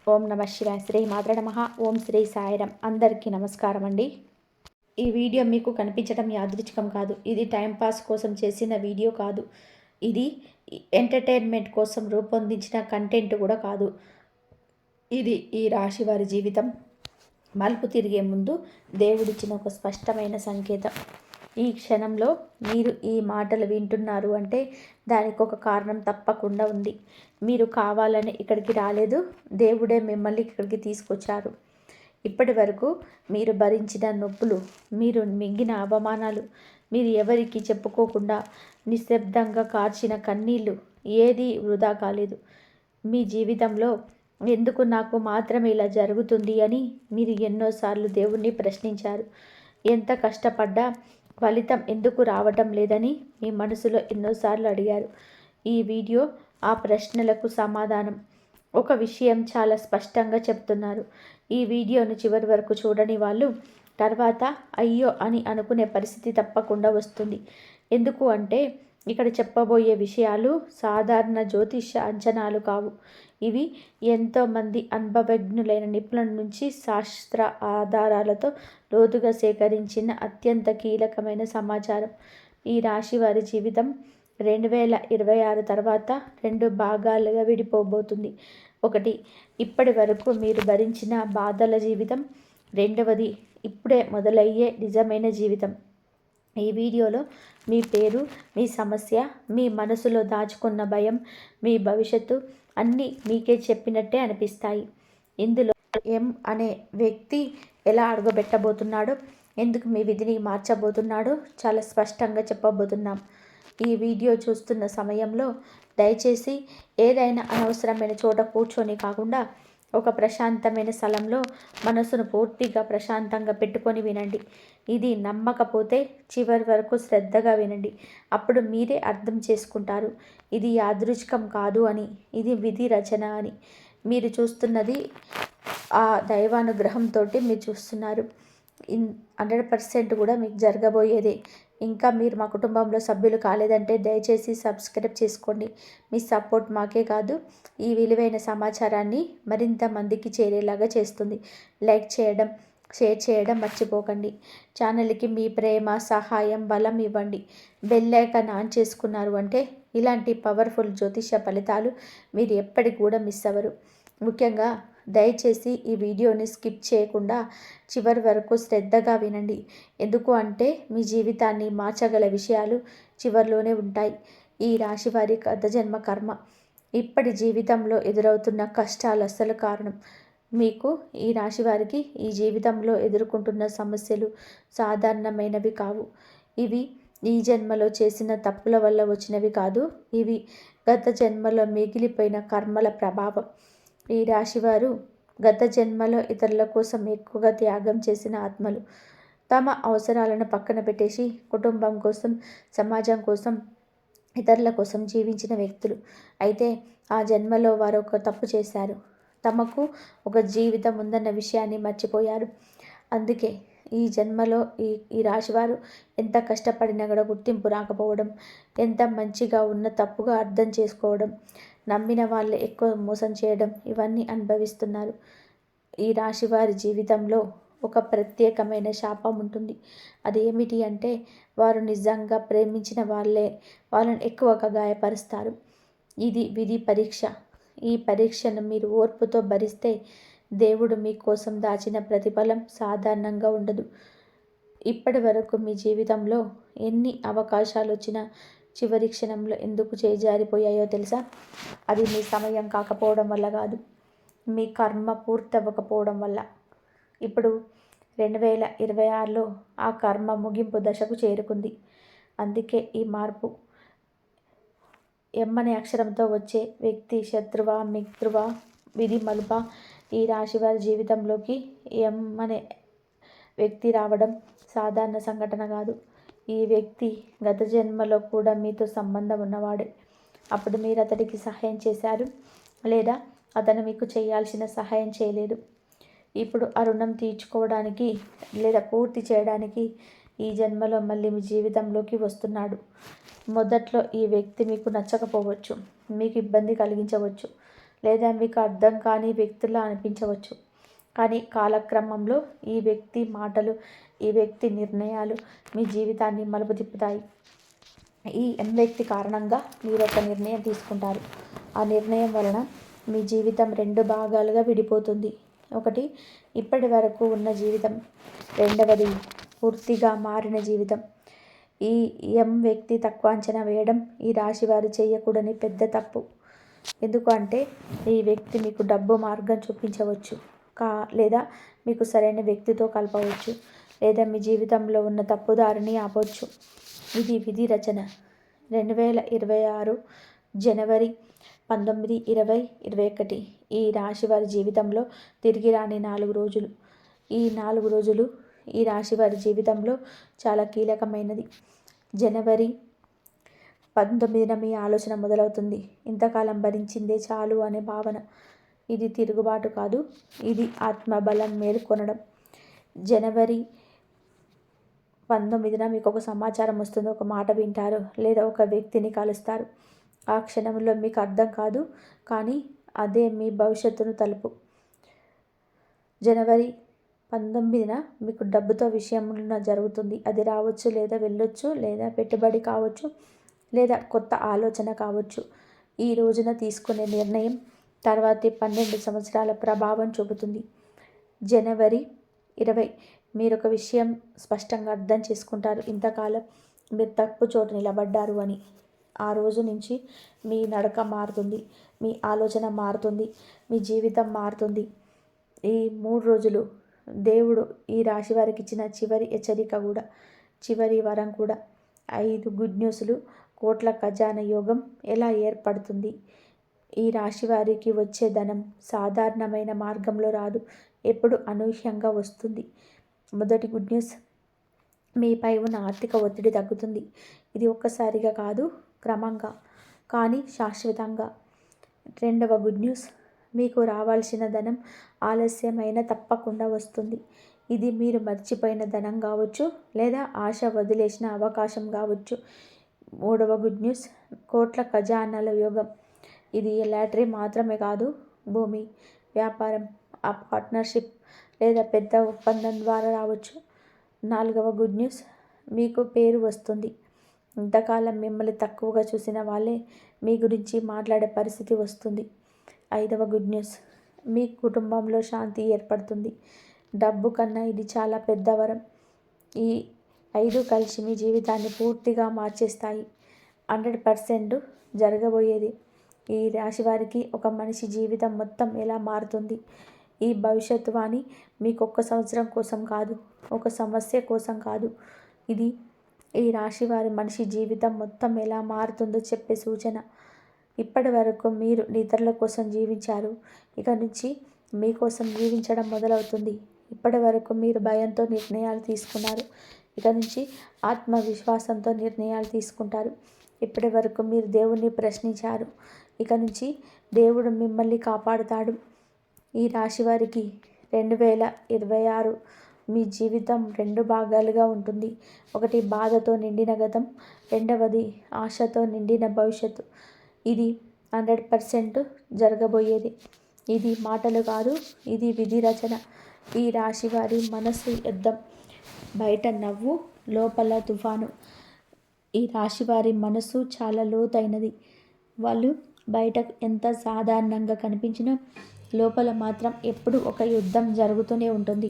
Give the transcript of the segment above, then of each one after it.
ఓం నమ శివాయ. శ్రీ మాత్ర నమః. ఓం శ్రీ సాయిరం. అందరికీ నమస్కారం అండి. ఈ వీడియో మీకు కనిపించడం యాదృచ్ఛికం కాదు. ఇది టైంపాస్ కోసం చేసిన వీడియో కాదు. ఇది ఎంటర్టైన్మెంట్ కోసం రూపొందించిన కంటెంట్ కూడా కాదు. ఇది ఈ రాశి వారి జీవితం మలుపు తిరిగే ముందు దేవుడిచ్చిన ఒక స్పష్టమైన సంకేతం. ఈ క్షణంలో మీరు ఈ మాటలు వింటున్నారు అంటే దానికి ఒక కారణం తప్పకుండా ఉంది. మీరు కావాలని ఇక్కడికి రాలేదు, దేవుడే మిమ్మల్ని ఇక్కడికి తీసుకొచ్చారు. ఇప్పటి వరకు మీరు భరించిన నొప్పులు, మీరు మింగిన అవమానాలు, మీరు ఎవరికి చెప్పుకోకుండా నిశ్శబ్దంగా కార్చిన కన్నీళ్ళు ఏదీ వృధా కాలేదు. మీ జీవితంలో ఎందుకు నాకు మాత్రమే ఇలా జరుగుతుంది అని మీరు ఎన్నోసార్లు దేవుణ్ణి ప్రశ్నించారు. ఎంత కష్టపడ్డా ఫలితం ఎందుకు రావటం లేదని మీ మనసులో ఎన్నోసార్లు అడిగారు. ఈ వీడియో ఆ ప్రశ్నలకు సమాధానం. ఒక విషయం చాలా స్పష్టంగా చెప్తున్నారు. ఈ వీడియోను చివరి వరకు చూడని వాళ్ళు తర్వాత అయ్యో అని అనుకునే పరిస్థితి తప్పకుండా వస్తుంది. ఎందుకు అంటే ఇక్కడ చెప్పబోయే విషయాలు సాధారణ జ్యోతిష అంచనాలు కావు. ఇవి ఎంతోమంది అనుభవజ్ఞులైన నిపుణుల నుంచి శాస్త్ర ఆధారాలతో లోతుగా సేకరించిన అత్యంత కీలకమైన సమాచారం. ఈ రాశి వారి జీవితం 2026 తర్వాత 2 భాగాలుగా విడిపోబోతుంది. ఒకటి, ఇప్పటి వరకు మీరు భరించిన బాధల జీవితం. రెండవది, ఇప్పుడే మొదలయ్యే నిజమైన జీవితం. ఈ వీడియోలో మీ పేరు, మీ సమస్య, మీ మనసులో దాచుకున్న భయం, మీ భవిష్యత్తు అన్నీ మీకే చెప్పినట్టే అనిపిస్తాయి. ఇందులో ఎం అనే వ్యక్తి ఎలా అడుగబెట్టబోతున్నాడో, ఎందుకు మీ విధిని మార్చబోతున్నాడో చాలా స్పష్టంగా చెప్పబోతున్నాం. ఈ వీడియో చూస్తున్న సమయంలో దయచేసి ఏదైనా అనవసరమైన చోట కూర్చొని కాకుండా ఒక ప్రశాంతమైన స్థలంలో మనసును పూర్తిగా ప్రశాంతంగా పెట్టుకొని వినండి. ఇది నమ్మకపోతే చివరి వరకు శ్రద్ధగా వినండి. అప్పుడు మీరే అర్థం చేసుకుంటారు ఇది యాదృచ్ఛికం కాదు అని, ఇది విధి రచన అని. మీరు చూస్తున్నది ఆ దైవానుగ్రహంతో మీరు చూస్తున్నారు. 100% కూడా మీకు జరగబోయేదే. ఇంకా మీరు మా కుటుంబంలో సభ్యులు కాలేదంటే దయచేసి సబ్స్క్రైబ్ చేసుకోండి. మీ సపోర్ట్ మాకే కాదు, ఈ విలువైన సమాచారాన్ని మరింత మందికి చేరేలాగా చేస్తుంది. లైక్ చేయడం, షేర్ చేయడం మర్చిపోకండి. ఛానల్కి మీ ప్రేమ, సహాయం, బలం ఇవ్వండి. బెల్ ఐకాన్ ఆన్ చేసుకున్నారు అంటే ఇలాంటి పవర్ఫుల్ జ్యోతిష ఫలితాలు మీరు ఎప్పటికి కూడా మిస్ అవ్వరు. ముఖ్యంగా దయచేసి ఈ వీడియోని స్కిప్ చేయకుండా చివరి వరకు శ్రద్ధగా వినండి. ఎందుకు అంటే మీ జీవితాన్ని మార్చగల విషయాలు చివరిలోనే ఉంటాయి. ఈ రాశి వారి గత జన్మ కర్మ, ఇప్పటి జీవితంలో ఎదురవుతున్న కష్టాలు అసలు కారణం. మీకు ఈ రాశి వారికి ఈ జీవితంలో ఎదుర్కొంటున్న సమస్యలు సాధారణమైనవి కావు. ఇవి ఈ జన్మలో చేసిన తప్పుల వల్ల వచ్చినవి కాదు. ఇవి గత జన్మలో మిగిలిపోయిన కర్మల ప్రభావం. ఈ రాశివారు గత జన్మలో ఇతరుల కోసం ఎక్కువగా త్యాగం చేసిన ఆత్మలు. తమ అవసరాలను పక్కన పెట్టేసి కుటుంబం కోసం, సమాజం కోసం, ఇతరుల కోసం జీవించిన వ్యక్తులు. అయితే ఆ జన్మలో వారు ఒక తప్పు చేశారు. తమకు ఒక జీవితం ఉందన్న విషయాన్ని మర్చిపోయారు. అందుకే ఈ జన్మలో ఈ రాశివారు ఎంత కష్టపడినా కూడా గుర్తింపు రాకపోవడం, ఎంత మంచిగా ఉన్న తప్పుగా అర్థం చేసుకోవడం, నమ్మిన వాళ్ళే ఎక్కువ మోసం చేయడం, ఇవన్నీ అనుభవిస్తున్నారు. ఈ రాశివారి జీవితంలో ఒక ప్రత్యేకమైన శాపం ఉంటుంది. అది ఏమిటి అంటే వారు నిజంగా ప్రేమించిన వాళ్ళని ఎక్కువగా గాయపరుస్తారు. ఇది విధి పరీక్ష. ఈ పరీక్షను మీరు ఓర్పుతో భరిస్తే దేవుడు మీకోసం దాచిన ప్రతిఫలం సాధారణంగా ఉండదు. ఇప్పటి వరకు మీ జీవితంలో ఎన్ని అవకాశాలు వచ్చినా చివరి క్షణంలో ఎందుకు చేజారిపోయాయో తెలుసా? అది మీ సమయం కాకపోవడం వల్ల కాదు, మీ కర్మ పూర్తవ్వకపోవడం వల్ల. ఇప్పుడు 2026లో ఆ కర్మ ముగింపు దశకు చేరుకుంది. అందుకే ఈ మార్పు. ఎమ్మనే అక్షరంతో వచ్చే వ్యక్తి శత్రువా, మిత్రువా, విధి మలుప, ఈ రాశివారి జీవితంలోకి ఎమ్మనే వ్యక్తి రావడం సాధారణ సంఘటన కాదు. ఈ వ్యక్తి గత జన్మలో కూడా మీతో సంబంధం ఉన్నవాడే. అప్పుడు మీరు అతడికి సహాయం చేశారు, లేదా అతను మీకు చేయాల్సిన సహాయం చేయలేదు. ఇప్పుడు ఆ రుణం తీర్చుకోవడానికి లేదా పూర్తి చేయడానికి ఈ జన్మలో మళ్ళీ మీ జీవితంలోకి వస్తున్నాడు. మొదట్లో ఈ వ్యక్తి మీకు నచ్చకపోవచ్చు, మీకు ఇబ్బంది కలిగించవచ్చు, లేదా మీకు అర్థం కాని వ్యక్తులా అనిపించవచ్చు. కానీ కాలక్రమంలో ఈ వ్యక్తి మాటలు, ఈ వ్యక్తి నిర్ణయాలు మీ జీవితాన్ని మలుపు తిప్పుతాయి. ఈ వ్యక్తి కారణంగా మీరు ఒక నిర్ణయం తీసుకుంటారు. ఆ నిర్ణయం వలన మీ జీవితం 2 భాగాలుగా విడిపోతుంది. ఒకటి ఇప్పటి వరకు ఉన్న జీవితం, రెండవది పూర్తిగా మారిన జీవితం. ఈ వ్యక్తి తక్కువ అంచనా వేయడం ఈ రాశి వారు చేయకూడని పెద్ద తప్పు. ఎందుకంటే ఈ వ్యక్తి మీకు డబ్బు మార్గం చూపించవచ్చు, లేదా మీకు సరైన వ్యక్తితో కలపవచ్చు, లేదా మీ జీవితంలో ఉన్న తప్పుదారిని ఆపవచ్చు. ఇది విధి రచన. 2026 జనవరి 19, 20, 21 ఈ రాశి వారి జీవితంలో తిరిగి రాని 4 రోజులు. ఈ 4 రోజులు ఈ రాశి వారి జీవితంలో చాలా కీలకమైనది. జనవరి 19న మీ ఆలోచన మొదలవుతుంది. ఇంతకాలం భరించిందే చాలు అనే భావన. ఇది తిరుగుబాటు కాదు, ఇది ఆత్మబలం మేల్కొనడం. జనవరి 19న మీకు ఒక సమాచారం వస్తుంది, ఒక మాట వింటారు, లేదా ఒక వ్యక్తిని కలుస్తారు. ఆ క్షణంలో మీకు అర్థం కాదు, కానీ అదే మీ భవిష్యత్తును తలుపు. జనవరి 19న మీకు డబ్బుతో విషయం జరుగుతుంది. అది రావచ్చు, లేదా వెళ్ళొచ్చు, లేదా పెట్టుబడి కావచ్చు, లేదా కొత్త ఆలోచన కావచ్చు. ఈ రోజున తీసుకునే నిర్ణయం తర్వాతి 12 సంవత్సరాల ప్రభావం చూపుతుంది. జనవరి 20 మీరు ఒక విషయం స్పష్టంగా అర్థం చేసుకుంటారు. ఇంతకాలం మీరు తప్పు చోటు నిలబడ్డారు అని. ఆ రోజు నుంచి మీ నడక మారుతుంది, మీ ఆలోచన మారుతుంది, మీ జీవితం మారుతుంది. ఈ 3 రోజులు దేవుడు ఈ రాశి వారికి ఇచ్చిన చివరి హెచ్చరిక కూడా, చివరి వరం కూడా. 5 గుడ్ న్యూస్లు. కోట్ల ఖజానా యోగం ఎలా ఏర్పడుతుంది? ఈ రాశి వారికి వచ్చే ధనం సాధారణమైన మార్గంలో రాదు, ఎప్పుడు అనూహ్యంగా వస్తుంది. మొదటి గుడ్ న్యూస్, మీపై ఉన్న ఆర్థిక ఒత్తిడి తగ్గుతుంది. ఇది ఒక్కసారిగా కాదు, క్రమంగా, కానీ శాశ్వతంగా. రెండవ గుడ్ న్యూస్, మీకు రావాల్సిన ధనం ఆలస్యమైన తప్పకుండా వస్తుంది. ఇది మీరు మర్చిపోయిన ధనం కావచ్చు, లేదా ఆశ వదిలేసిన అవకాశం కావచ్చు. మూడవ గుడ్ న్యూస్, కోట్ల ఖజానాల యోగం. ఇది లాటరీ మాత్రమే కాదు, భూమి, వ్యాపారం, ఆ పార్ట్నర్షిప్, లేదా పెద్ద ఒప్పందం ద్వారా రావచ్చు. నాలుగవ గుడ్ న్యూస్, మీకు పేరు వస్తుంది. ఇంతకాలం మిమ్మల్ని తక్కువగా చూసిన వాళ్ళే మీ గురించి మాట్లాడే పరిస్థితి వస్తుంది. ఐదవ గుడ్ న్యూస్, మీ కుటుంబంలో శాంతి ఏర్పడుతుంది. డబ్బు కన్నా ఇది చాలా పెద్ద వరం. ఈ 5 కలిసి మీ జీవితాన్ని పూర్తిగా మార్చేస్తాయి. 100% జరగబోయేది. ఈ రాశి వారికి ఒక మనిషి జీవితం మొత్తం ఎలా మారుతుంది. ఈ భవిష్యత్తు వాణి మీకు ఒక్క సంవత్సరం కోసం కాదు, ఒక సమస్య కోసం కాదు. ఇది ఈ రాశి వారి మనిషి జీవితం మొత్తం ఎలా మారుతుందో చెప్పే సూచన. ఇప్పటి వరకు మీరు ఇతరుల కోసం జీవించారు, ఇక నుంచి మీకోసం జీవించడం మొదలవుతుంది. ఇప్పటి వరకు మీరు భయంతో నిర్ణయాలు తీసుకున్నారు, ఇక నుంచి ఆత్మవిశ్వాసంతో నిర్ణయాలు తీసుకుంటారు. ఇప్పటి వరకు మీరు దేవుణ్ణి ప్రశ్నించారు, ఇక నుంచి దేవుడు మిమ్మల్ని కాపాడుతాడు. ఈ రాశి వారికి 2026 మీ జీవితం 2 భాగాలుగా ఉంటుంది. ఒకటి బాధతో నిండిన గతం, రెండవది ఆశతో నిండిన భవిష్యత్తు. ఇది 100% జరగబోయేది. ఇది మాటలు కాదు, ఇది విధి రచన. ఈ రాశి వారి మనసు యుద్ధం, బయట నవ్వు, లోపల తుఫాను. ఈ రాశి వారి మనసు చాలా లోతైనది. వాళ్ళు బయట ఎంత సాధారణంగా కనిపించినా లోపల మాత్రం ఎప్పుడు ఒక యుద్ధం జరుగుతూనే ఉంటుంది.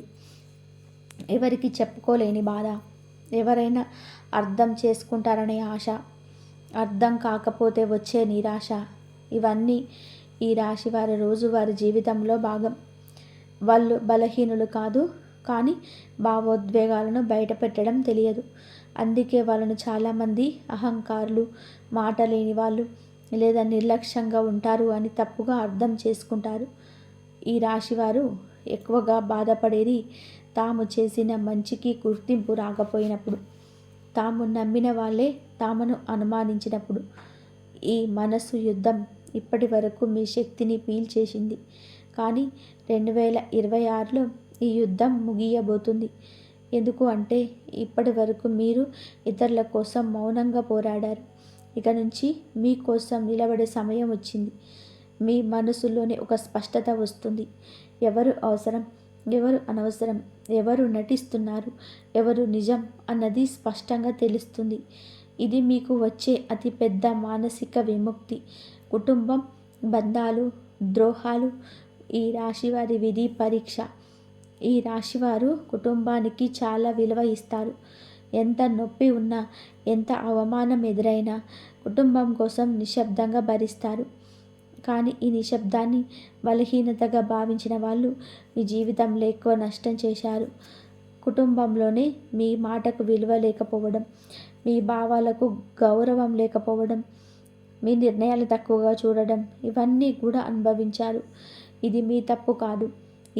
ఎవరికి చెప్పుకోలేని బాధ, ఎవరైనా అర్థం చేసుకుంటారనే ఆశ, అర్థం కాకపోతే వచ్చే నిరాశ, ఇవన్నీ ఈ రాశి వారి రోజువారి జీవితంలో భాగం. వాళ్ళు బలహీనులు కాదు, కానీ భావోద్వేగాలను బయట పెట్టడం తెలియదు. అందుకే వాళ్ళను చాలామంది అహంకారులు, మాట లేని వాళ్ళు, లేదా నిర్లక్ష్యంగా ఉంటారు అని తప్పుగా అర్థం చేసుకుంటారు. ఈ రాశివారు ఎక్కువగా బాధపడేది తాము చేసిన మంచికి గుర్తింపు రాకపోయినప్పుడు, తాము నమ్మిన వాళ్ళే తామును అనుమానించినప్పుడు. ఈ మనసు యుద్ధం ఇప్పటి వరకు మీ శక్తిని పీల్చేసింది, కానీ 2026లో ఈ యుద్ధం ముగియబోతుంది. ఎందుకు అంటే ఇప్పటి వరకు మీరు ఇతరుల కోసం మౌనంగా పోరాడారు, ఇక నుంచి మీకోసం నిలబడే సమయం వచ్చింది. మీ మనసులోని ఒక స్పష్టత వస్తుంది. ఎవరు అవసరం, ఎవరు అనవసరం, ఎవరు నటిస్తున్నారు, ఎవరు నిజం అన్నది స్పష్టంగా తెలుస్తుంది. ఇది మీకు వచ్చే అతిపెద్ద మానసిక విముక్తి. కుటుంబం, బంధాలు, ద్రోహాలు ఈ రాశివారి విధి పరీక్ష. ఈ రాశివారు కుటుంబానికి చాలా విలువ ఇస్తారు. ఎంత నొప్పి ఉన్నా, ఎంత అవమానం ఎదురైనా కుటుంబం కోసం నిశ్శబ్దంగా భరిస్తారు. కానీ ఈ నిశ్శబ్దాన్ని బలహీనతగా భావించిన వాళ్ళు మీ జీవితంలో ఎక్కువ నష్టం చేశారు. కుటుంబంలోనే మీ మాటకు విలువ లేకపోవడం, మీ భావాలకు గౌరవం లేకపోవడం, మీ నిర్ణయాలు తక్కువగా చూడడం, ఇవన్నీ కూడా అనుభవించారు. ఇది మీ తప్పు కాదు,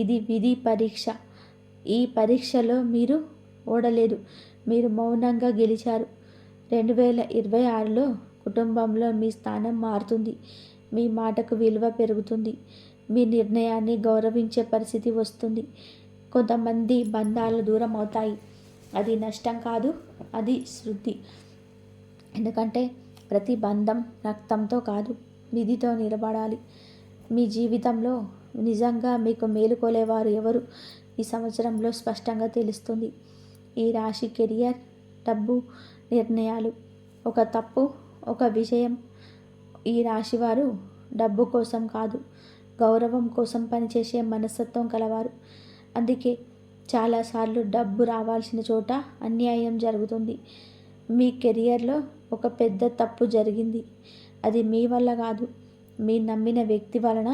ఇది విధి పరీక్ష. ఈ పరీక్షలో మీరు ఓడలేదు, మీరు మౌనంగా గెలిచారు. 2026లో కుటుంబంలో మీ స్థానం మారుతుంది. మీ మాటకు విలువ పెరుగుతుంది. మీ నిర్ణయాన్ని గౌరవించే పరిస్థితి వస్తుంది. కొంతమంది బంధాలు దూరం అవుతాయి. అది నష్టం కాదు, అది శృద్ధి. ఎందుకంటే ప్రతి బంధం రక్తంతో కాదు, విధితో నిలబడాలి. మీ జీవితంలో నిజంగా మీకు మేలుకోలేవారు ఎవరు ఈ సంవత్సరంలో స్పష్టంగా తెలుస్తుంది. ఈ రాశి కెరియర్, డబ్బు, నిర్ణయాలు. ఒక తప్పు, ఒక విజయం. ఈ రాశివారు డబ్బు కోసం కాదు, గౌరవం కోసం పనిచేసే మనస్తత్వం కలవారు. అందుకే చాలాసార్లు డబ్బు రావాల్సిన చోట అన్యాయం జరుగుతుంది. మీ కెరియర్లో ఒక పెద్ద తప్పు జరిగింది. అది మీ వల్ల కాదు, మీరు నమ్మిన వ్యక్తి వలన,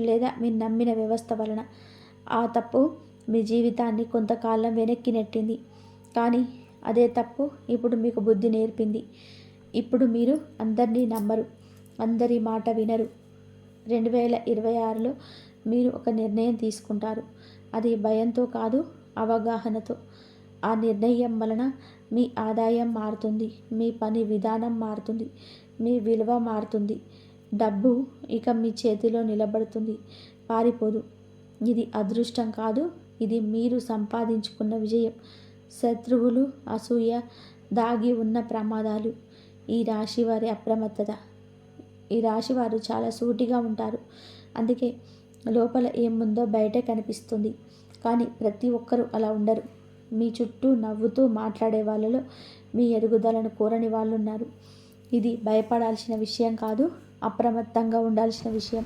లేదా మీరు నమ్మిన వ్యవస్థ వలన. ఆ తప్పు మీ జీవితాన్ని కొంతకాలం వెనక్కి నెట్టింది. కానీ అదే తప్పు ఇప్పుడు మీకు బుద్ధి నేర్పింది. ఇప్పుడు మీరు అందరినీ నమ్మరు, అందరి మాట వినరు. 2026లో మీరు ఒక నిర్ణయం తీసుకుంటారు. అది భయంతో కాదు, అవగాహనతో. ఆ నిర్ణయం వలన మీ ఆదాయం మారుతుంది, మీ పని విధానం మారుతుంది, మీ విలువ మారుతుంది. డబ్బు ఇక మీ చేతిలో నిలబడుతుంది, పారిపోదు. ఇది అదృష్టం కాదు, ఇది మీరు సంపాదించుకున్న విజయం. శత్రువులు, అసూయ, దాగి ఉన్న ప్రమాదాలు. ఈ రాశి వారి అప్రమత్తత. ఈ రాశి వారు చాలా సూటిగా ఉంటారు. అందుకే లోపల ఏముందో బయట కనిపిస్తుంది. కానీ ప్రతి ఒక్కరూ అలా ఉండరు. మీ చుట్టూ నవ్వుతూ మాట్లాడే వాళ్ళలో మీ ఎదుగుదలను కోరని వాళ్ళు ఉన్నారు. ఇది భయపడాల్సిన విషయం కాదు, అప్రమత్తంగా ఉండాల్సిన విషయం.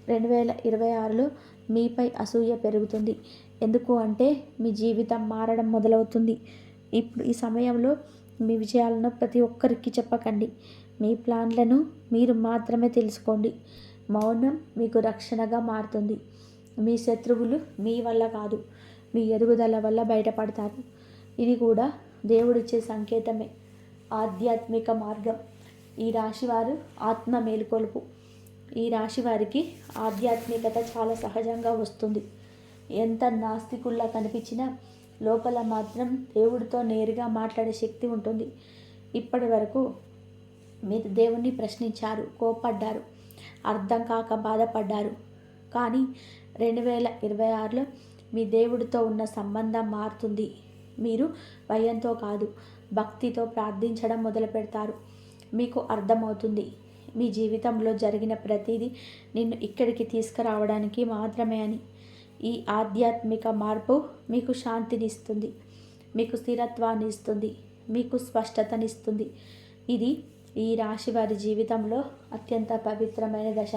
2026లో మీపై అసూయ పెరుగుతుంది. ఎందుకు అంటే మీ జీవితం మారడం మొదలవుతుంది. ఇప్పుడు ఈ సమయంలో మీ విజయాలను ప్రతి ఒక్కరికి చెప్పకండి. మీ ప్లాన్లను మీరు మాత్రమే తెలుసుకోండి. మౌనం మీకు రక్షణగా మారుతుంది. మీ శత్రువులు మీ వల్ల కాదు, మీ ఎదుగుదల వల్ల బయటపడతారు. ఇది కూడా దేవుడిచ్చే సంకేతమే. ఆధ్యాత్మిక మార్గం. ఈ రాశివారు ఆత్మ మేలుకొలుపు. ఈ రాశి వారికి ఆధ్యాత్మికత చాలా సహజంగా వస్తుంది. ఎంత నాస్తికుల్లా కనిపించినా లోపల మాత్రం దేవుడితో నేరుగా మాట్లాడే శక్తి ఉంటుంది. ఇప్పటి వరకు మీరు దేవుణ్ణి ప్రశ్నించారు, కోపడ్డారు, అర్థం కాక బాధపడ్డారు. కానీ 2026లో మీ దేవుడితో ఉన్న సంబంధం మారుతుంది. మీరు భయంతో కాదు, భక్తితో ప్రార్థించడం మొదలు పెడతారు. మీకు అర్థమవుతుంది, మీ జీవితంలో జరిగిన ప్రతిదీ నిన్ను ఇక్కడికి తీసుకురావడానికి మాత్రమే అని. ఈ ఆధ్యాత్మిక మార్పు మీకు శాంతినిస్తుంది, మీకు స్థిరత్వాన్ని ఇస్తుంది, మీకు స్పష్టతనిస్తుంది. ఇది ఈ రాశి వారి జీవితంలో అత్యంత పవిత్రమైన దశ.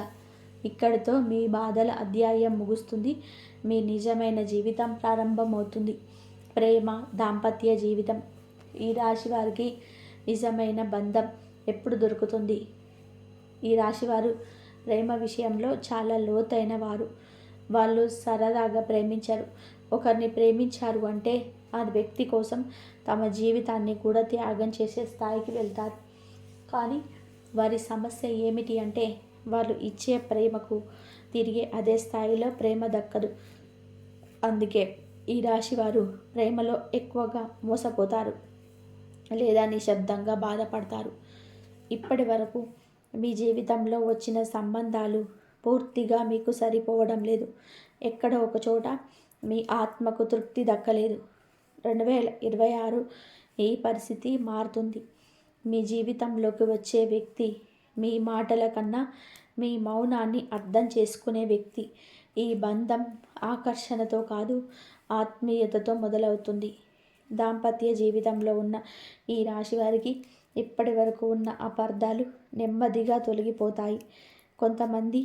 ఇక్కడితో మీ బాధల అధ్యాయం ముగుస్తుంది. మీ నిజమైన జీవితం ప్రారంభమవుతుంది. ప్రేమ, దాంపత్య జీవితం. ఈ రాశి వారికి నిజమైన బంధం ఎప్పుడు దొరుకుతుంది? ఈ రాశివారు ప్రేమ విషయంలో చాలా లోతైన వారు. వాళ్ళు సరదాగా ప్రేమించరు. ఒకరిని ప్రేమించారు అంటే ఆ వ్యక్తి కోసం తమ జీవితాన్ని కూడా త్యాగం చేసే స్థాయికి వెళ్తారు. కానీ వారి సమస్య ఏమిటి అంటే వాళ్ళు ఇచ్చే ప్రేమకు తిరిగి అదే స్థాయిలో ప్రేమ దక్కదు. అందుకే ఈ రాశి వారు ప్రేమలో ఎక్కువగా మోసపోతారు లేదా నిశ్శబ్దంగా బాధపడతారు. ఇప్పటి వరకు మీ జీవితంలో వచ్చిన సంబంధాలు పూర్తిగా మీకు సరిపోవడం లేదు. ఎక్కడో ఒక చోట మీ ఆత్మకు తృప్తి దక్కలేదు. 2026 ఈ పరిస్థితి మారుతుంది. మీ జీవితంలోకి వచ్చే వ్యక్తి మీ మాటల కన్నా మీ మౌనాన్ని అర్థం చేసుకునే వ్యక్తి. ఈ బంధం ఆకర్షణతో కాదు, ఆత్మీయతతో మొదలవుతుంది. దాంపత్య జీవితంలో ఉన్న ఈ రాశి వారికి ఇప్పటి వరకు ఉన్న అపార్థాలు నెమ్మదిగా తొలగిపోతాయి. కొంతమంది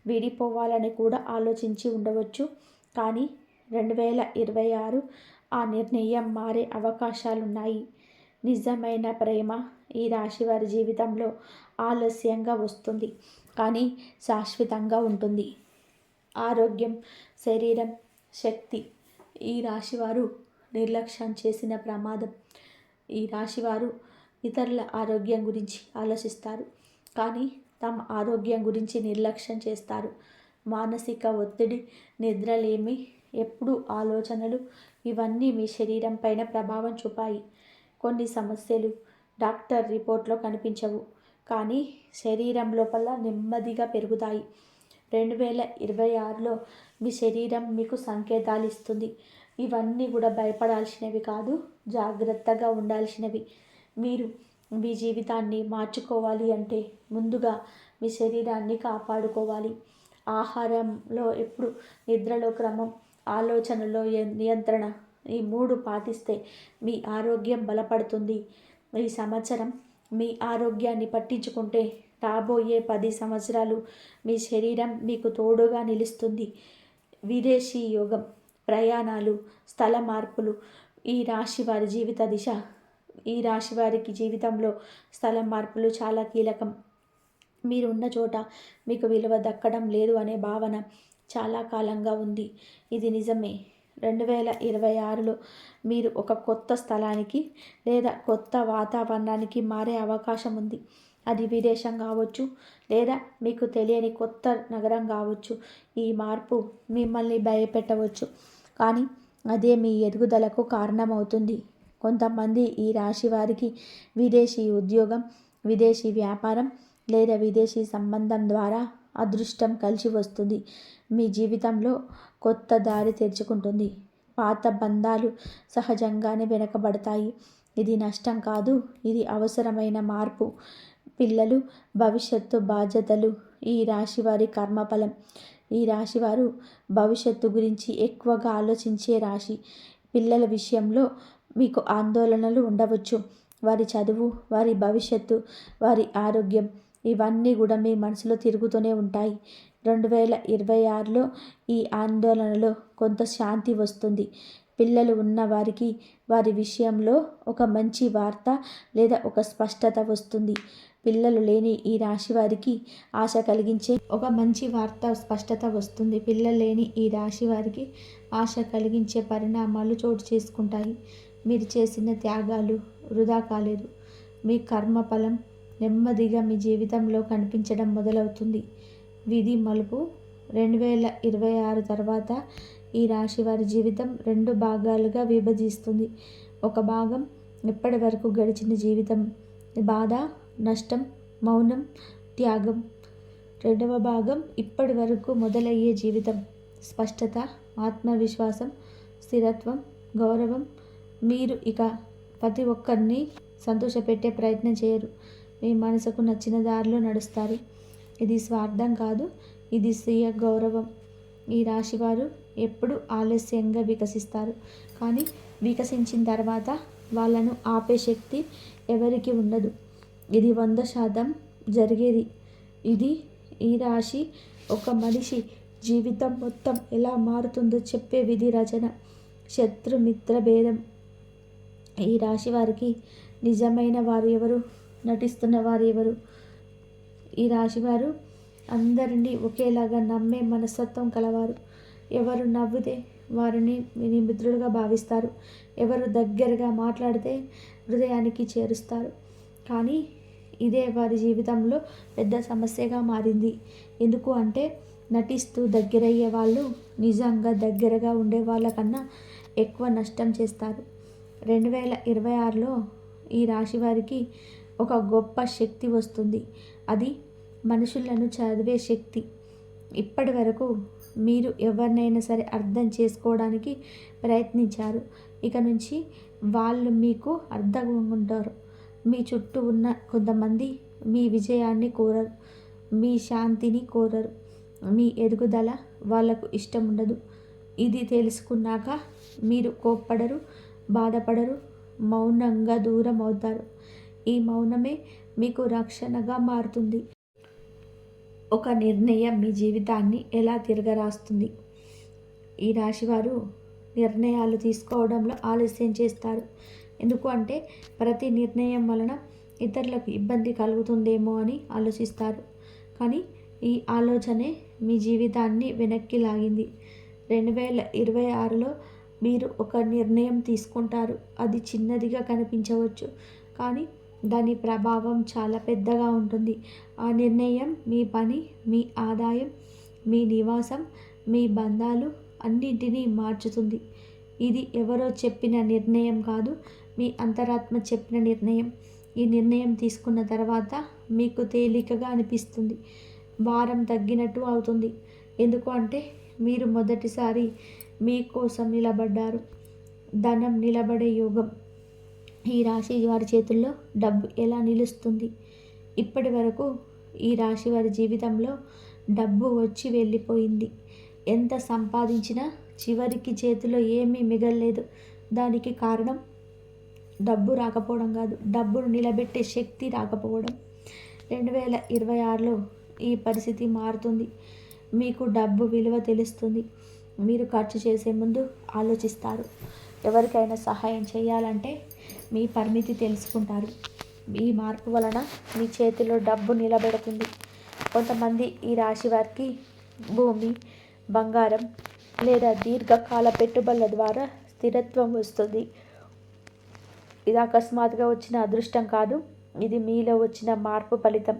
విడిపోవాలని కూడా ఆలోచించి ఉండవచ్చు. కానీ 2026 ఆ నిర్ణయం మారే అవకాశాలున్నాయి. నిజమైన ప్రేమ ఈ రాశి వారి జీవితంలో ఆలస్యంగా వస్తుంది, కానీ శాశ్వతంగా ఉంటుంది. ఆరోగ్యం, శరీరం, శక్తి ఈ రాశివారు నిర్లక్ష్యం చేసిన ప్రమాదం. ఈ రాశివారు ఇతరుల ఆరోగ్యం గురించి ఆలోచిస్తారు, కానీ తమ ఆరోగ్యం గురించి నిర్లక్ష్యం చేస్తారు. మానసిక ఒత్తిడి, నిద్రలేమి, ఎప్పుడు ఆలోచనలు ఇవన్నీ మీ శరీరం పైన ప్రభావం చూపాయి. కొన్ని సమస్యలు డాక్టర్ రిపోర్ట్లో కనిపించవు, కానీ శరీరం లోపల నెమ్మదిగా పెరుగుతాయి. 2026లో మీ శరీరం మీకు సంకేతాలు ఇస్తుంది. ఇవన్నీ కూడా భయపడాల్సినవి కాదు, జాగ్రత్తగా ఉండాల్సినవి. మీరు మీ జీవితాన్ని మార్చుకోవాలి అంటే ముందుగా మీ శరీరాన్ని కాపాడుకోవాలి. ఆహారంలో ఎప్పుడు, నిద్రలో క్రమం, ఆలోచనలో నియంత్రణ, ఈ 3 పాటిస్తే మీ ఆరోగ్యం బలపడుతుంది. ఈ సంవత్సరం మీ ఆరోగ్యాన్ని పట్టించుకుంటే రాబోయే 10 సంవత్సరాలు మీ శరీరం మీకు తోడుగా నిలుస్తుంది. విదేశీ యోగం, ప్రయాణాలు, స్థల మార్పులు ఈ రాశి వారి జీవిత దిశ. ఈ రాశి వారికి జీవితంలో స్థల మార్పులు చాలా కీలకం. మీరు ఉన్న చోట మీకు విలువ దక్కడం లేదు అనే భావన చాలా కాలంగా ఉంది. ఇది నిజమే. 2026లో మీరు ఒక కొత్త స్థలానికి లేదా కొత్త వాతావరణానికి మారే అవకాశం ఉంది. అది విదేశం కావచ్చు, లేదా మీకు తెలియని కొత్త నగరం కావచ్చు. ఈ మార్పు మిమ్మల్ని భయపెట్టవచ్చు, కానీ అదే మీ ఎదుగుదలకు కారణమవుతుంది. కొంతమంది ఈ రాశి వారికి విదేశీ ఉద్యోగం, విదేశీ వ్యాపారం లేదా విదేశీ సంబంధం ద్వారా అదృష్టం కలిసి వస్తుంది. మీ జీవితంలో కొత్త దారి తెరుచుకుంటుంది. పాత బంధాలు సహజంగానే వెనకబడతాయి. ఇది నష్టం కాదు, ఇది అవసరమైన మార్పు. పిల్లలు, భవిష్యత్తు బాధ్యతలు ఈ రాశివారి కర్మఫలం. ఈ రాశివారు భవిష్యత్తు గురించి ఎక్కువగా ఆలోచించే రాశి. పిల్లల విషయంలో మీకు ఆందోళనలు ఉండవచ్చు. వారి చదువు, వారి భవిష్యత్తు, వారి ఆరోగ్యం ఇవన్నీ కూడా మీ మనసులో తిరుగుతూనే ఉంటాయి. 2026లో ఈ ఆందోళనలో కొంత శాంతి వస్తుంది. పిల్లలు ఉన్న వారికి వారి విషయంలో ఒక మంచి వార్త లేదా ఒక స్పష్టత వస్తుంది. పిల్లలు లేని ఈ రాశి వారికి ఆశ కలిగించే ఒక మంచి వార్త, స్పష్టత వస్తుంది. పిల్లలు లేని ఈ రాశి వారికి ఆశ కలిగించే పరిణామాలు చోటు చేసుకుంటాయి. మీరు చేసిన త్యాగాలు వృధా కాలేదు. మీ కర్మఫలం నెమ్మదిగా మీ జీవితంలో కనిపించడం మొదలవుతుంది. విధి మలుపు. 2026 తర్వాత ఈ రాశి వారి జీవితం 2 భాగాలుగా విభజిస్తుంది. ఒక భాగం ఇప్పటి వరకు గడిచిన జీవితం, బాధ, నష్టం, మౌనం, త్యాగం. రెండవ భాగం ఇప్పటి వరకు మొదలయ్యే జీవితం, స్పష్టత, ఆత్మవిశ్వాసం, స్థిరత్వం, గౌరవం. మీరు ఇక ప్రతి ఒక్కరిని సంతోషపెట్టే ప్రయత్నం చేయరు. మీ మనసుకు నచ్చిన దారిలో నడుస్తారు. ఇది స్వార్థం కాదు, ఇది స్వీయ గౌరవం. ఈ రాశివారు ఎప్పుడు ఆలస్యంగా వికసిస్తారు, కానీ వికసించిన తర్వాత వాళ్ళను ఆపే శక్తి ఎవరికి ఉండదు. ఇది 100% జరిగేది. ఇది ఈ రాశి ఒక మనిషి జీవితం మొత్తం ఎలా మారుతుందో చెప్పే విధి రచన. శత్రుమిత్ర భేదం. ఈ రాశి వారికి నిజమైన వారు ఎవరు, నటిస్తున్న వారు ఎవరు? ఈ రాశివారు అందరినీ ఒకేలాగా నమ్మే మనస్తత్వం కలవారు. ఎవరు నవ్వితే వారిని మిత్రులుగా భావిస్తారు. ఎవరు దగ్గరగా మాట్లాడితే హృదయానికి చేరుస్తారు. కానీ ఇదే వారి జీవితంలో పెద్ద సమస్యగా మారింది. ఎందుకు అంటే నటిస్తూ దగ్గరయ్యే వాళ్ళు నిజంగా దగ్గరగా ఉండే వాళ్ళకన్నా ఎక్కువ నష్టం చేస్తారు. 2026లో ఈ రాశి వారికి ఒక గొప్ప శక్తి వస్తుంది. అది మనుషులను చదివే శక్తి. ఇప్పటి వరకు మీరు ఎవరినైనా సరే అర్థం చేసుకోవడానికి ప్రయత్నించారు. ఇక నుంచి వాళ్ళు మీకు అర్థం ఉంటారు. మీ చుట్టూ ఉన్న కొంతమంది మీ విజయాన్ని కోరరు. మీ శాంతిని కోరరు. మీ ఎదుగుదల వాళ్ళకు ఇష్టం ఉండదు. ఇది తెలుసుకున్నాక మీరు కోప్పడరు, బాధపడరు, మౌనంగా దూరం అవుతారు. ఈ మౌనమే మీకు రక్షణగా మారుతుంది. ఒక నిర్ణయం మీ జీవితాన్ని ఎలా తిరగరాస్తుంది. ఈ రాశివారు నిర్ణయాలు తీసుకోవడంలో ఆలస్యం చేస్తారు. ఎందుకు అంటే ప్రతి నిర్ణయం వలన ఇతరులకు ఇబ్బంది కలుగుతుందేమో అని ఆలోచిస్తారు. కానీ ఈ ఆలోచనే మీ జీవితాన్ని వెనక్కి లాగింది. 2026లో మీరు ఒక నిర్ణయం తీసుకుంటారు. అది చిన్నదిగా కనిపించవచ్చు, కానీ దాని ప్రభావం చాలా పెద్దగా ఉంటుంది. ఆ నిర్ణయం మీ పని, మీ ఆదాయం, మీ నివాసం, మీ బంధాలు అన్నింటినీ మార్చుతుంది. ఇది ఎవరో చెప్పిన నిర్ణయం కాదు, మీ అంతరాత్మ చెప్పిన నిర్ణయం. ఈ నిర్ణయం తీసుకున్న తర్వాత మీకు తేలికగా అనిపిస్తుంది, భారం తగ్గినట్టు అవుతుంది. ఎందుకు అంటే మీరు మొదటిసారి మీకోసం నిలబడ్డారు. ధనం నిలబడే యోగం. ఈ రాశి వారి చేతుల్లో డబ్బు ఎలా నిలుస్తుంది? ఇప్పటి వరకు ఈ రాశి వారి జీవితంలో డబ్బు వచ్చి వెళ్ళిపోయింది. ఎంత సంపాదించినా చివరికి చేతిలో ఏమీ మిగల్లేదు. దానికి కారణం డబ్బు రాకపోవడం కాదు, డబ్బును నిలబెట్టే శక్తి రాకపోవడం. 2026లో ఈ పరిస్థితి మారుతుంది. మీకు డబ్బు విలువ తెలుస్తుంది. మీరు ఖర్చు చేసే ముందు ఆలోచిస్తారు. ఎవరికైనా సహాయం చేయాలంటే మీ పరిమితి తెలుసుకుంటారు. ఈ మార్పు వలన మీ చేతిలో డబ్బు నిలబెడుతుంది. కొంతమంది ఈ రాశి వారికి భూమి, బంగారం లేదా దీర్ఘకాల పెట్టుబడుల ద్వారా స్థిరత్వం వస్తుంది. ఇది అకస్మాత్తుగా వచ్చిన అదృష్టం కాదు, ఇది మీలో వచ్చిన మార్పు ఫలితం.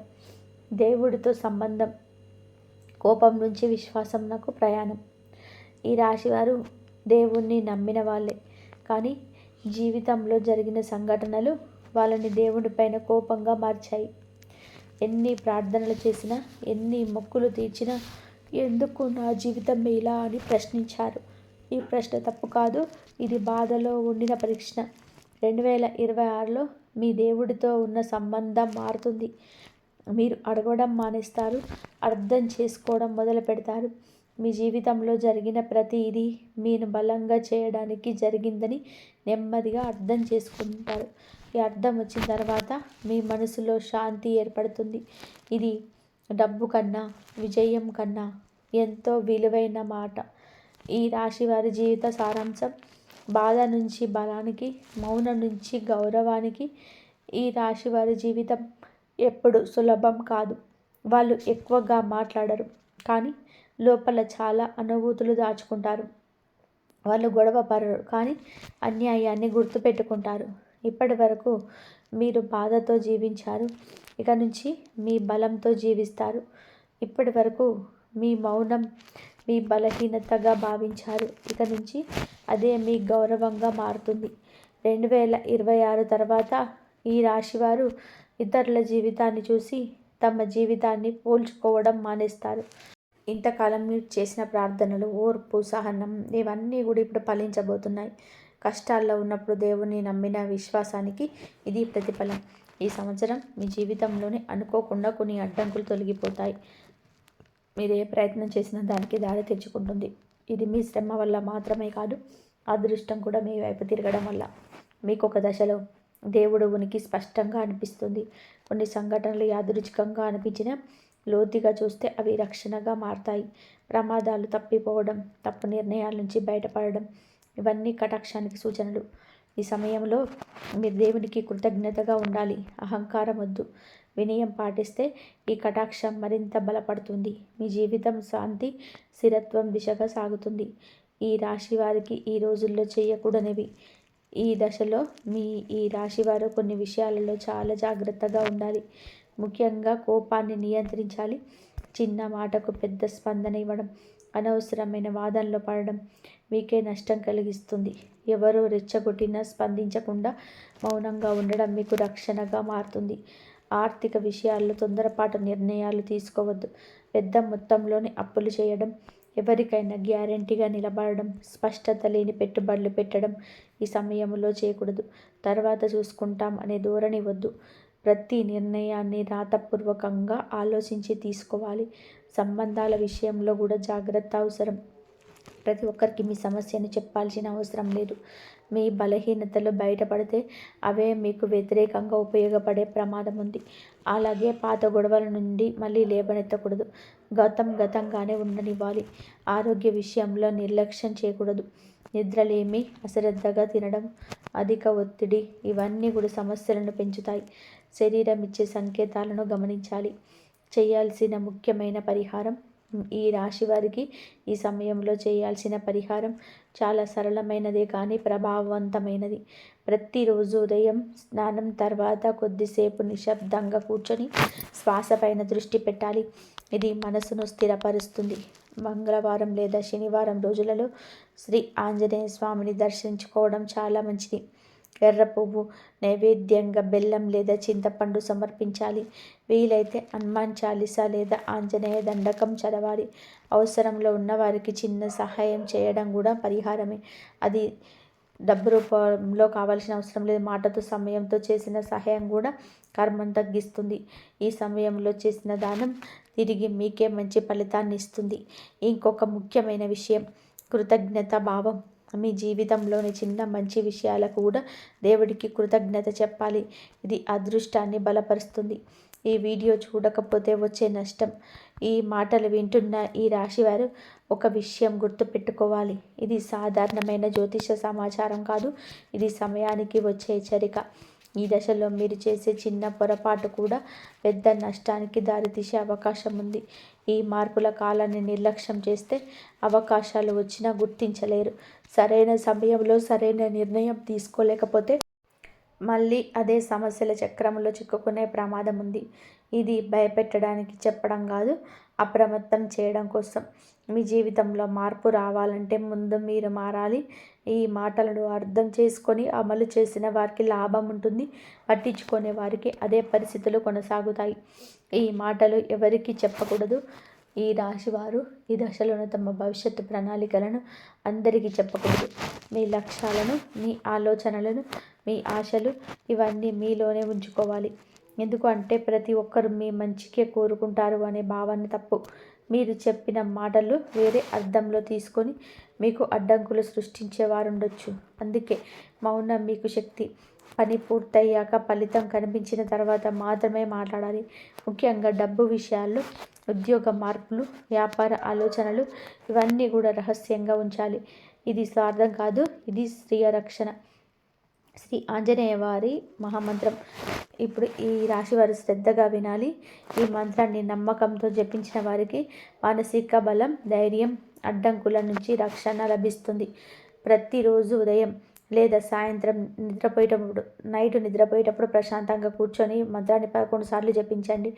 దేవుడితో సంబంధం. కోపం నుంచి విశ్వాసంకు ప్రయాణం. ఈ రాశివారు దేవుణ్ణి నమ్మిన వాళ్ళే, కానీ జీవితంలో జరిగిన సంఘటనలు వాళ్ళని దేవుడిపైన కోపంగా మార్చాయి. ఎన్ని ప్రార్థనలు చేసినా, ఎన్ని మొక్కులు తీర్చినా ఎందుకు నా జీవితం ఇలా అని ప్రశ్నించారు. ఈ ప్రశ్న తప్పు కాదు, ఇది బాధలో ఉండిన ప్రశ్న. 2026లో మీ దేవుడితో ఉన్న సంబంధం మారుతుంది. మీరు అడగడం మానేస్తారు, అర్థం చేసుకోవడం మొదలు పెడతారు. మీ జీవితంలో జరిగిన ప్రతిదీ మీరు బలంగా చేయడానికి జరిగిందని నెమ్మదిగా అర్థం చేసుకుంటారు. ఈ అర్థం వచ్చిన తర్వాత మీ మనసులో శాంతి ఏర్పడుతుంది. ఇది డబ్బు కన్నా, విజయం కన్నా ఎంతో విలువైన మాట. ఈ రాశి వారి జీవిత సారాంశం. బాధ నుంచి బలానికి, మౌనం నుంచి గౌరవానికి. ఈ రాశి వారి జీవితం ఎప్పుడు సులభం కాదు. వాళ్ళు ఎక్కువగా మాట్లాడరు, కానీ లోపల చాలా అనుభూతులు దాచుకుంటారు. వాళ్ళు గొడవ పడరు, కానీ అన్యాయాన్ని గుర్తుపెట్టుకుంటారు. ఇప్పటి వరకు మీరు బాధతో జీవించారు, ఇక నుంచి మీ బలంతో జీవిస్తారు. ఇప్పటి వరకు మీ మౌనం మీ బలహీనతగా భావించారు, ఇక నుంచి అదే మీ గౌరవంగా మారుతుంది. 2026 తర్వాత ఈ రాశివారు ఇతరుల జీవితాన్ని చూసి తమ జీవితాన్ని పోల్చుకోవడం మానేస్తారు. ఇంతకాలం మీరు చేసిన ప్రార్థనలు, ఓర్పు, సహనం ఇవన్నీ కూడా ఇప్పుడు ఫలించబోతున్నాయి. కష్టాల్లో ఉన్నప్పుడు దేవుని నమ్మిన విశ్వాసానికి ఇది ప్రతిఫలం. ఈ సంవత్సరం మీ జీవితంలోనే అనుకోకుండా కొన్ని అడ్డంకులు తొలగిపోతాయి. మీరు ఏ ప్రయత్నం చేసినా దానికి దారి తెచ్చుకుంటుంది. ఇది మీ శ్రమ వల్ల మాత్రమే కాదు, అదృష్టం కూడా మీ వైపు తిరగడం వల్ల. మీకు ఒక దశలో దేవుడు ఉనికి స్పష్టంగా అనిపిస్తుంది. కొన్ని సంఘటనలు యాదృచ్ఛికంగా అనిపించినా లోతుగా చూస్తే అవి రక్షణగా మారతాయి. ప్రమాదాలు తప్పిపోవడం, తప్పు నిర్ణయాల నుంచి బయటపడడం ఇవన్నీ కటాక్షానికి సూచనలు. ఈ సమయంలో మీరు దేవునికి కృతజ్ఞతగా ఉండాలి. అహంకారం వద్దు. వినయం పాటిస్తే ఈ కటాక్షం మరింత బలపడుతుంది. మీ జీవితం శాంతి, స్థిరత్వం దిశగా సాగుతుంది. ఈ రాశి వారికి ఈ రోజుల్లో చేయకూడనివి. ఈ దశలో ఈ రాశివారు కొన్ని విషయాలలో చాలా జాగ్రత్తగా ఉండాలి. ముఖ్యంగా కోపాన్ని నియంత్రించాలి. చిన్న మాటకు పెద్ద స్పందన ఇవ్వడం, అనవసరమైన వాదనలో పడడం మీకే నష్టం కలిగిస్తుంది. ఎవరో రెచ్చగొట్టినా స్పందించకుండా మౌనంగా ఉండడం మీకు రక్షణగా మారుతుంది. ఆర్థిక విషయాల్లో తొందరపాటు నిర్ణయాలు తీసుకోవద్దు. పెద్ద మొత్తంలోని అప్పులు చేయడం, ఎవరికైనా గ్యారెంటీగా నిలబడడం, స్పష్టత లేని పెట్టుబడులు పెట్టడం ఈ సమయంలో చేయకూడదు. తర్వాత చూసుకుంటాం అనే ధోరణి వద్దు. ప్రతి నిర్ణయాన్ని రాతపూర్వకంగా ఆలోచించి తీసుకోవాలి. సంబంధాల విషయంలో కూడా జాగ్రత్త అవసరం. ప్రతి ఒక్కరికి మీ సమస్యను చెప్పాల్సిన అవసరం లేదు. మీ బలహీనతలు బయటపడితే అవే మీకు వ్యతిరేకంగా ఉపయోగపడే ప్రమాదం ఉంది. అలాగే పాత గొడవల నుండి మళ్ళీ లేవనెత్తకూడదు. గతంగానే ఉండనివ్వాలి. ఆరోగ్య విషయంలో నిర్లక్ష్యం చేయకూడదు. నిద్రలేమి, అశ్రద్ధగా తినడం, అధిక ఒత్తిడి ఇవన్నీ కూడా సమస్యలను పెంచుతాయి. శరీరం ఇచ్చే సంకేతాలను గమనించాలి. చేయాల్సిన ముఖ్యమైన పరిహారం, ఈ రాశి వారికి ఈ సమయంలో చేయాల్సిన పరిహారం చాలా సరళమైనదే కానీ ప్రభావవంతమైనది. ప్రతిరోజు ఉదయం స్నానం తర్వాత కొద్దిసేపు నిశ్శబ్దంగా కూర్చొని శ్వాస పైన దృష్టి పెట్టాలి. ఇది మనసును స్థిరపరుస్తుంది. మంగళవారం లేదా శనివారం రోజులలో శ్రీ ఆంజనేయ స్వామిని దర్శించుకోవడం చాలా మంచిది. ఎర్ర పువ్వు నైవేద్యంగా బెల్లం లేదా చింతపండు సమర్పించాలి. వీలైతే హనుమాన్ చాలీసా లేదా ఆంజనేయ దండకం చదవాలి. అవసరంలో ఉన్నవారికి చిన్న సహాయం చేయడం కూడా పరిహారమే. అది డబ్బు రూపంలో కావాల్సిన అవసరం లేదు. మాటతో సమయంతో చేసిన సహాయం కూడా కర్మను తగ్గిస్తుంది. ఈ సమయంలో చేసిన దానం తిరిగి మీకే మంచి ఫలితాన్ని ఇస్తుంది. ఇంకొక ముఖ్యమైన విషయం, కృతజ్ఞత భావం. మీ జీవితంలోని చిన్న మంచి విషయాలకు కూడా దేవుడికి కృతజ్ఞత చెప్పాలి. ఇది అదృష్టాన్ని బలపరుస్తుంది. ఈ వీడియో చూడకపోతే వచ్చే నష్టం. ఈ మాటలు వింటున్న ఈ రాశివారు ఒక విషయం గుర్తుపెట్టుకోవాలి. ఇది సాధారణమైన జ్యోతిష సమాచారం కాదు. ఇది సమయానికి వచ్చే హెచ్చరిక. ఈ దశలో మీరు చేసే చిన్న పొరపాటు కూడా పెద్ద నష్టానికి దారితీసే అవకాశం ఉంది. ఈ మార్పుల కాలాన్ని నిర్లక్ష్యం చేస్తే అవకాశాలు వచ్చినా గుర్తించలేరు. సరైన సమయంలో సరైన నిర్ణయం తీసుకోలేకపోతే మళ్ళీ అదే సమస్యల చక్రంలో చిక్కుకునే ప్రమాదం ఉంది. ఇది భయపెట్టడానికి చెప్పడం కాదు, అప్రమత్తం చేయడం కోసం. మీ జీవితంలో మార్పు రావాలంటే ముందు మీరు మారాలి. ఈ మాటలను అర్థం చేసుకొని అమలు చేసిన వారికి లాభం ఉంటుంది. పట్టించుకునే వారికి అదే పరిస్థితులు కొనసాగుతాయి. ఈ మాటలు ఎవరికి చెప్పకూడదు. ఈ రాశివారు ఈ దశలోనే తమ భవిష్యత్తు ప్రణాళికలను అందరికీ చెప్పకూడదు. మీ లక్ష్యాలను, మీ ఆలోచనలను, మీ ఆశలు ఇవన్నీ మీలోనే ఉంచుకోవాలి. ఎందుకు అంటే ప్రతి ఒక్కరు మీ మంచికే కోరుకుంటారు అనే భావన తప్పు. మీరు చెప్పిన మాటలు వేరే అర్థంలో తీసుకొని మీకు అడ్డంకులు సృష్టించేవారు ఉండొచ్చు. అందుకే మౌనం మీకు శక్తి. పని పూర్తయ్యాక ఫలితం కనిపించిన తర్వాత మాత్రమే మాట్లాడాలి. ముఖ్యంగా డబ్బు విషయాల్లో, ఉద్యోగ మార్పులు, వ్యాపార ఆలోచనలు ఇవన్నీ కూడా రహస్యంగా ఉంచాలి. ఇది స్వార్థం కాదు, ఇది స్వీయ రక్షణ. శ్రీ ఆంజనేయ వారి మహామంత్రం. ఇప్పుడు ఈ రాశి వారు శ్రద్ధగా వినాలి. ఈ మంత్రాన్ని నమ్మకంతో జపించిన వారికి మానసిక బలం, ధైర్యం, అడ్డంకుల నుంచి రక్షణ లభిస్తుంది. ప్రతిరోజు ఉదయం లేదా సాయంత్రం నైట్ నిద్రపోయేటప్పుడు ప్రశాంతంగా కూర్చొని మంత్రాన్ని 11 సార్లు జపించండి.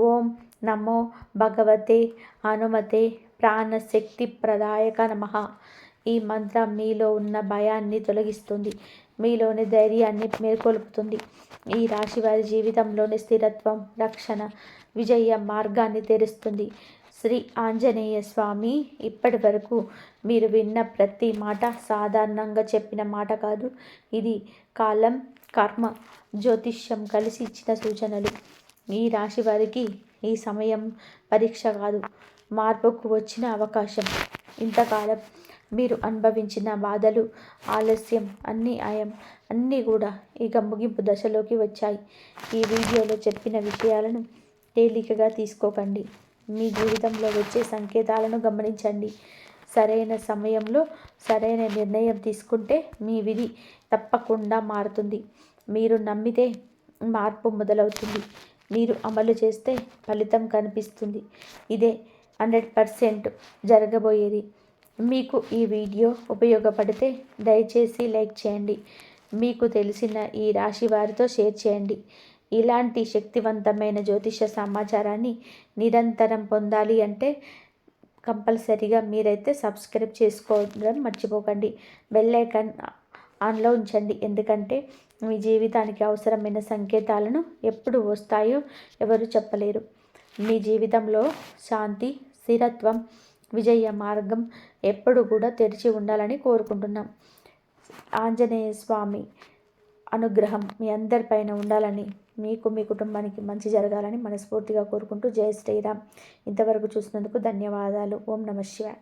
ఓం నమో భగవతే హనుమతే ప్రాణశక్తి ప్రదాయక నమః. ఈ మంత్రం మీలో ఉన్న భయాన్ని తొలగిస్తుంది, మీలోని ధైర్యాన్ని మేల్కొల్పుతుంది. ఈ రాశి వారి జీవితంలోని స్థిరత్వం, రక్షణ, విజయ మార్గాన్ని తెరుస్తుంది. శ్రీ ఆంజనేయ స్వామి ఇప్పటి వరకు మీరు విన్న ప్రతి మాట సాధారణంగా చెప్పిన మాట కాదు. ఇది కాలం, కర్మ, జ్యోతిష్యం కలిసి ఇచ్చిన సూచనలు. ఈ రాశి వారికి ఈ సమయం పరీక్ష కాదు, మార్పుకు వచ్చిన అవకాశం. ఇంతకాలం మీరు అనుభవించిన బాధలు, ఆలస్యం, అన్నీ కూడా ఇక ముగింపు దశలోకి వచ్చాయి. ఈ వీడియోలో చెప్పిన విషయాలను తేలికగా తీసుకోకండి. మీ జీవితంలో వచ్చే సంకేతాలను గమనించండి. సరైన సమయంలో సరైన నిర్ణయం తీసుకుంటే మీ విధి తప్పకుండా మారుతుంది. మీరు నమ్మితే మార్పు మొదలవుతుంది. మీరు అమలు చేస్తే ఫలితం కనిపిస్తుంది. ఇదే 100% జరగబోయేది. మీకు ఈ వీడియో ఉపయోగపడితే దయచేసి లైక్ చేయండి. మీకు తెలిసిన ఈ రాశి వారితో షేర్ చేయండి. ఇలాంటి శక్తివంతమైన జ్యోతిష సమాచారాన్ని నిరంతరం పొందాలి అంటే కంపల్సరీగా మీరైతే సబ్స్క్రైబ్ చేసుకోవడం మర్చిపోకండి. బెల్ ఐకాన్ ఆన్లో ఉంచండి. ఎందుకంటే మీ జీవితానికి అవసరమైన సంకేతాలను ఎప్పుడు వస్తాయో ఎవరు చెప్పలేరు. మీ జీవితంలో శాంతి, స్థిరత్వం, విజయ మార్గం ఎప్పుడు కూడా తెరిచి ఉండాలని కోరుకుంటున్నాం. ఆంజనేయ స్వామి అనుగ్రహం మీ అందరిపైన ఉండాలని, మీకు మీ కుటుంబానికి మంచి జరగాలని మనస్ఫూర్తిగా కోరుకుంటూ జై శ్రీరామ్. ఇంతవరకు చూసినందుకు ధన్యవాదాలు. ఓం నమః శివాయ.